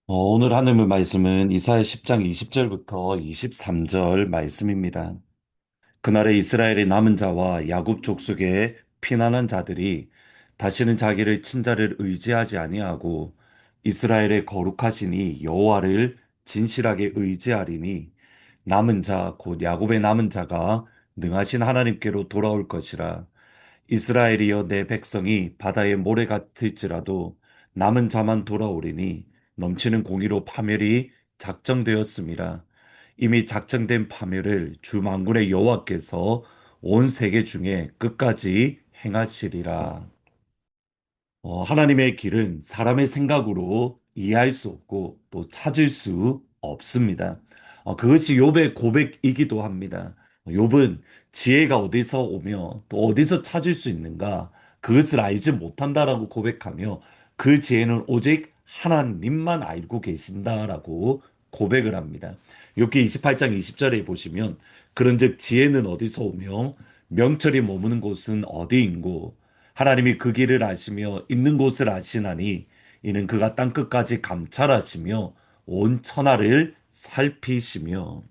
오늘 하늘 말씀은 이사야 10장 20절부터 23절 말씀입니다. 그날에 이스라엘의 남은 자와 야곱 족속의 피난한 자들이 다시는 자기를 친자를 의지하지 아니하고 이스라엘의 거룩하시니 여호와를 진실하게 의지하리니 남은 자 곧 야곱의 남은 자가 능하신 하나님께로 돌아올 것이라. 이스라엘이여 내 백성이 바다의 모래 같을지라도 남은 자만 돌아오리니 넘치는 공의로 파멸이 작정되었음이라. 이미 작정된 파멸을 주 만군의 여호와께서 온 세계 중에 끝까지 행하시리라. 하나님의 길은 사람의 생각으로 이해할 수 없고 또 찾을 수 없습니다. 그것이 욥의 고백이기도 합니다. 욥은 지혜가 어디서 오며 또 어디서 찾을 수 있는가 그것을 알지 못한다라고 고백하며 그 지혜는 오직 하나님만 알고 계신다라고 고백을 합니다. 욥기 28장 20절에 보시면 그런즉 지혜는 어디서 오며 명철이 머무는 곳은 어디인고 하나님이 그 길을 아시며 있는 곳을 아시나니 이는 그가 땅 끝까지 감찰하시며 온 천하를 살피시며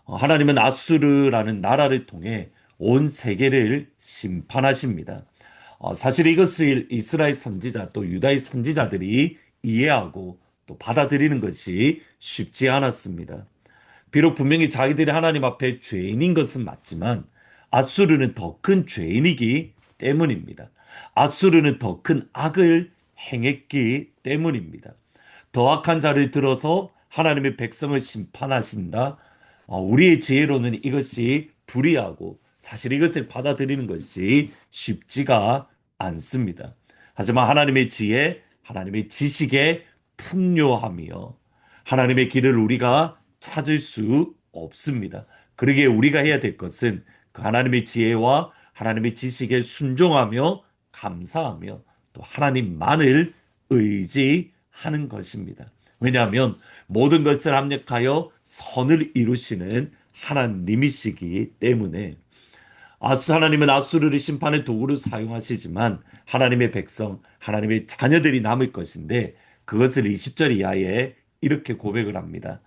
하나님은 아수르라는 나라를 통해 온 세계를 심판하십니다. 사실 이것을 이스라엘 선지자 또 유다의 선지자들이 이해하고 또 받아들이는 것이 쉽지 않았습니다. 비록 분명히 자기들이 하나님 앞에 죄인인 것은 맞지만 아수르는 더 큰 죄인이기 때문입니다. 아수르는 더 큰 악을 행했기 때문입니다. 더 악한 자를 들어서 하나님의 백성을 심판하신다. 우리의 지혜로는 이것이 불이하고 사실 이것을 받아들이는 것이 쉽지가 않습니다. 하지만 하나님의 지혜, 하나님의 지식에 풍요하며 하나님의 길을 우리가 찾을 수 없습니다. 그러기에 우리가 해야 될 것은 그 하나님의 지혜와 하나님의 지식에 순종하며 감사하며 또 하나님만을 의지하는 것입니다. 왜냐하면 모든 것을 합력하여 선을 이루시는 하나님이시기 때문에 하나님은 아수르를 심판의 도구로 사용하시지만 하나님의 백성, 하나님의 자녀들이 남을 것인데 그것을 20절 이하에 이렇게 고백을 합니다.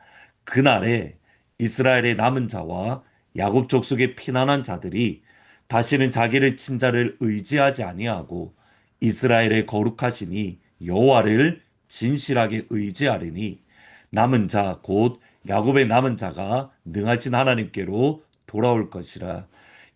그날에 이스라엘의 남은 자와 야곱 족속의 피난한 자들이 다시는 자기를 친자를 의지하지 아니하고 이스라엘의 거룩하시니 여호와를 진실하게 의지하리니 남은 자 곧 야곱의 남은 자가 능하신 하나님께로 돌아올 것이라.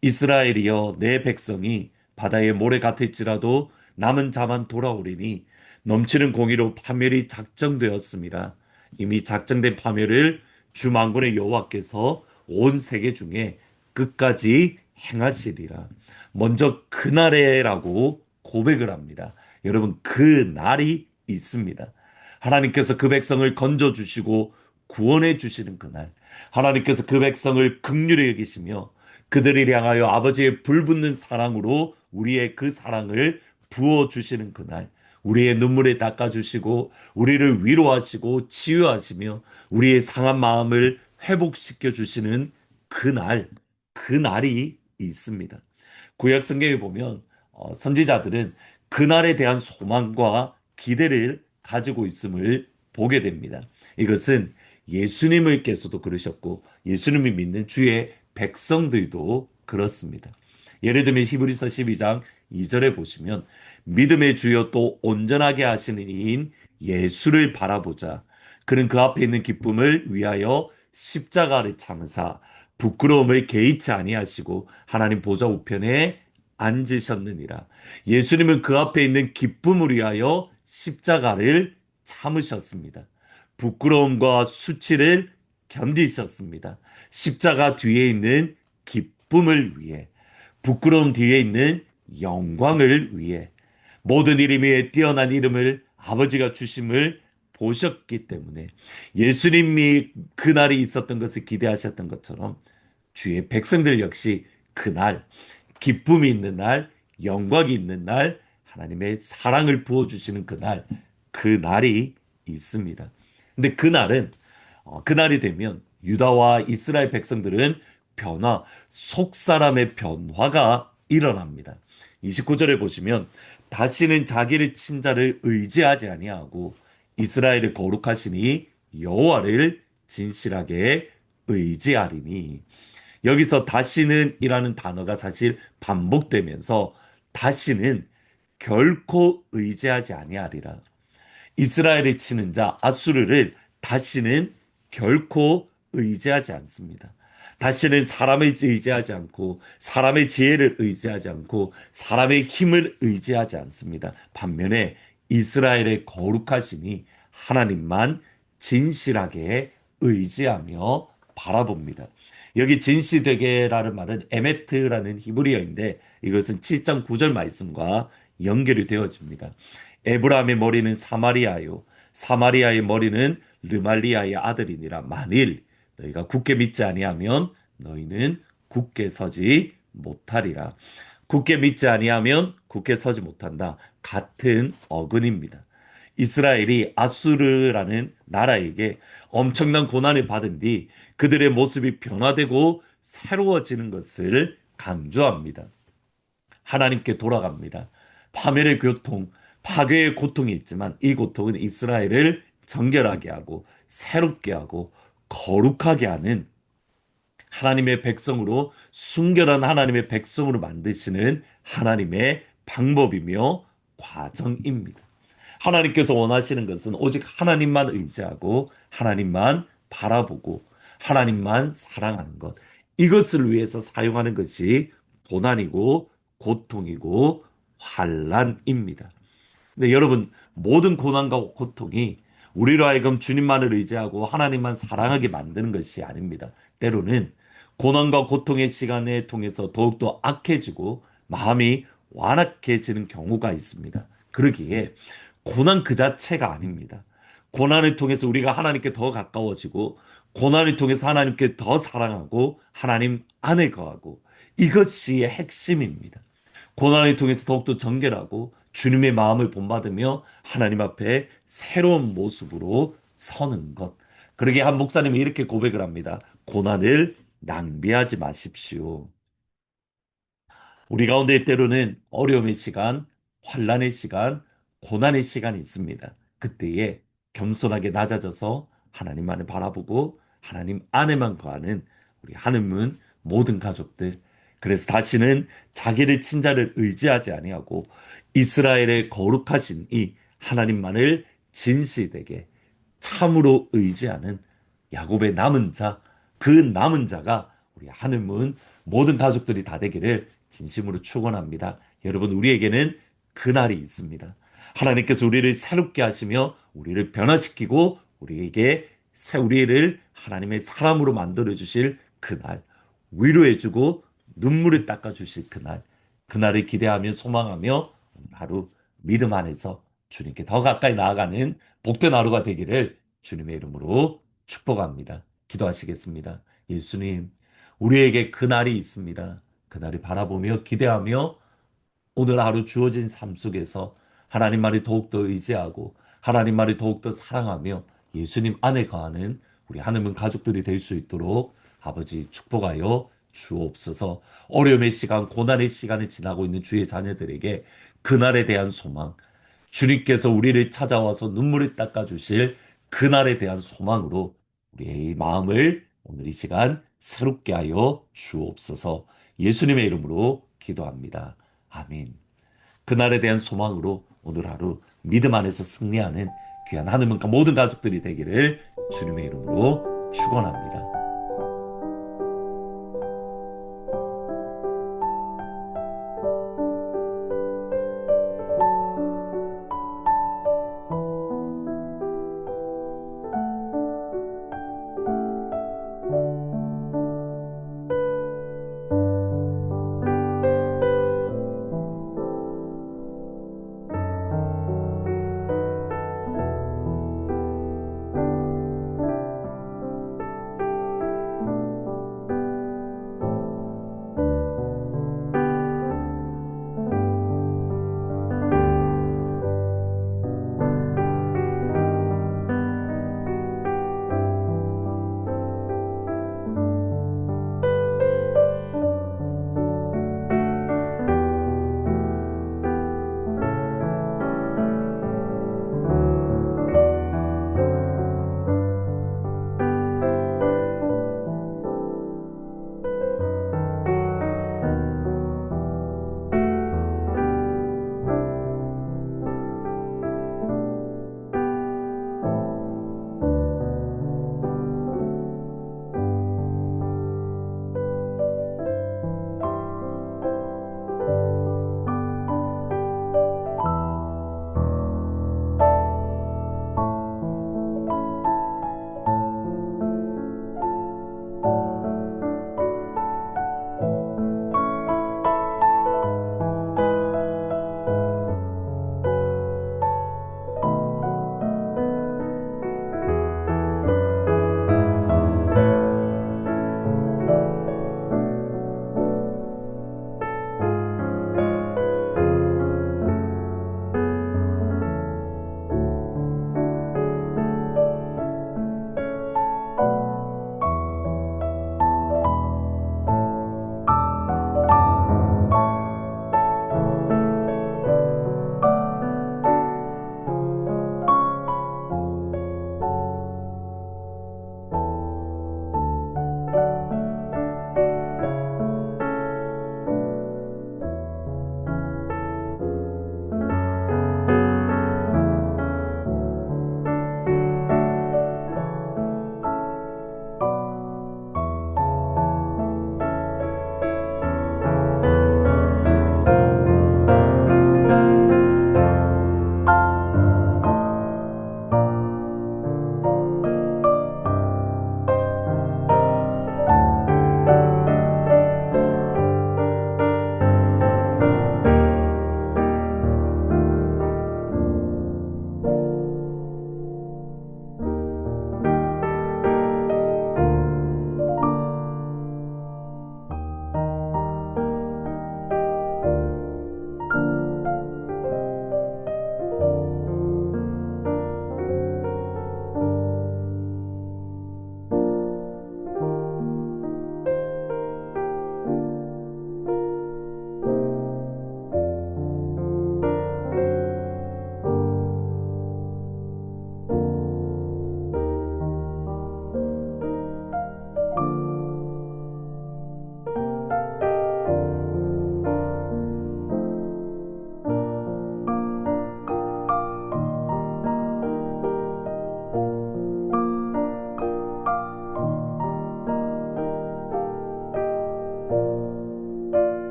이스라엘이여 내 백성이 바다의 모래 같을지라도 남은 자만 돌아오리니 넘치는 공의로 파멸이 작정되었습니다. 이미 작정된 파멸을 주 만군의 여호와께서 온 세계 중에 끝까지 행하시리라. 먼저 그날에라고 고백을 합니다. 여러분 그 날이 있습니다. 하나님께서 그 백성을 건져 주시고 구원해 주시는 그날. 하나님께서 그 백성을 긍휼히 여기시며 그들을 향하여 아버지의 불붙는 사랑으로 우리의 그 사랑을 부어 주시는 그날. 우리의 눈물에 닦아 주시고 우리를 위로하시고 치유하시며 우리의 상한 마음을 회복시켜 주시는 그날. 그날이 있습니다. 구약 성경에 보면 선지자들은 그날에 대한 소망과 기대를 가지고 있음을 보게 됩니다. 이것은 예수님을께서도 그러셨고 예수님을 믿는 주의 백성들도 그렇습니다. 예를 들면 히브리서 12장 2절에 보시면 믿음의 주여 또 온전하게 하시는 이인 예수를 바라보자. 그는 그 앞에 있는 기쁨을 위하여 십자가를 참으사 부끄러움을 개의치 아니하시고 하나님 보좌 우편에 앉으셨느니라. 예수님은 그 앞에 있는 기쁨을 위하여 십자가를 참으셨습니다. 부끄러움과 수치를 견디셨습니다. 십자가 뒤에 있는 기쁨을 위해, 부끄러움 뒤에 있는 영광을 위해 모든 이름 위에 뛰어난 이름을 아버지가 주심을 보셨기 때문에 예수님이 그날이 있었던 것을 기대하셨던 것처럼 주의 백성들 역시 그날 기쁨이 있는 날, 영광이 있는 날, 하나님의 사랑을 부어주시는 그날, 그날이 있습니다. 근데 그날은, 그날이 되면 유다와 이스라엘 백성들은 속 사람의 변화가 일어납니다. 29절에 보시면, 다시는 자기를 친자를 의지하지 아니하고 이스라엘을 거룩하시니 여호와를 진실하게 의지하리니. 여기서 다시는 이라는 단어가 사실 반복되면서 다시는 결코 의지하지 아니하리라. 이스라엘의 치는 자 아수르를 다시는 결코 의지하지 않습니다. 다시는 사람을 의지하지 않고 사람의 지혜를 의지하지 않고 사람의 힘을 의지하지 않습니다. 반면에 이스라엘의 거룩하시니 하나님만 진실하게 의지하며 바라봅니다. 여기 진실되게라는 말은 에메트라는 히브리어인데 이것은 7장 9절 말씀과 연결이 되어집니다. 에브라함의 머리는 사마리아요. 사마리아의 머리는 르말리아의 아들이니라. 만일 너희가 굳게 믿지 아니하면 너희는 굳게 서지 못하리라. 굳게 믿지 아니하면 굳게 서지 못한다. 같은 어근입니다. 이스라엘이 아수르라는 나라에게 엄청난 고난을 받은 뒤 그들의 모습이 변화되고 새로워지는 것을 강조합니다. 하나님께 돌아갑니다. 파멸의 고통, 파괴의 고통이 있지만 이 고통은 이스라엘을 정결하게 하고 새롭게 하고 거룩하게 하는 하나님의 백성으로 순결한 하나님의 백성으로 만드시는 하나님의 방법이며 과정입니다. 하나님께서 원하시는 것은 오직 하나님만 의지하고 하나님만 바라보고 하나님만 사랑하는 것. 이것을 위해서 사용하는 것이 고난이고 고통이고 환란입니다. 근데 여러분, 모든 고난과 고통이 우리로 하여금 주님만을 의지하고 하나님만 사랑하게 만드는 것이 아닙니다. 때로는 고난과 고통의 시간을 통해서 더욱더 악해지고 마음이 완악해지는 경우가 있습니다. 그러기에 고난 그 자체가 아닙니다. 고난을 통해서 우리가 하나님께 더 가까워지고 고난을 통해서 하나님께 더 사랑하고 하나님 안에 거하고 이것이 핵심입니다. 고난을 통해서 더욱더 정결하고 주님의 마음을 본받으며 하나님 앞에 새로운 모습으로 서는 것. 그러게 한 목사님이 이렇게 고백을 합니다. 고난을 낭비하지 마십시오. 우리 가운데 때로는 어려움의 시간, 환란의 시간, 고난의 시간이 있습니다. 그때에 겸손하게 낮아져서 하나님만을 바라보고 하나님 안에만 거하는 우리 하느문 모든 가족들. 그래서 다시는 자기를 친자를 의지하지 아니하고 이스라엘의 거룩하신 이 하나님만을 진실되게 참으로 의지하는 야곱의 남은 자, 그 남은 자가 우리 하느문 모든 가족들이 다 되기를 진심으로 축원합니다. 여러분, 우리에게는 그날이 있습니다. 하나님께서 우리를 새롭게 하시며 우리를 변화시키고 우리를 하나님의 사람으로 만들어 주실 그날, 위로해 주고 눈물을 닦아 주실 그날, 그날을 기대하며 소망하며 하루 믿음 안에서 주님께 더 가까이 나아가는 복된 하루가 되기를 주님의 이름으로 축복합니다. 기도하시겠습니다. 예수님, 우리에게 그날이 있습니다. 그날을 바라보며 기대하며 오늘 하루 주어진 삶 속에서 하나님만을 더욱더 의지하고 하나님만을 더욱더 사랑하며 예수님 안에 거하는 우리 하나님 가족들이 될 수 있도록 아버지 축복하여 주옵소서. 어려움의 시간, 고난의 시간을 지나고 있는 주의 자녀들에게 그날에 대한 소망, 주님께서 우리를 찾아와서 눈물을 닦아주실 그날에 대한 소망으로 우리의 마음을 오늘 이 시간 새롭게 하여 주옵소서. 예수님의 이름으로 기도합니다. 아멘. 그날에 대한 소망으로 오늘 하루 믿음 안에서 승리하는 귀한 하나님과 모든 가족들이 되기를 주님의 이름으로 축원합니다.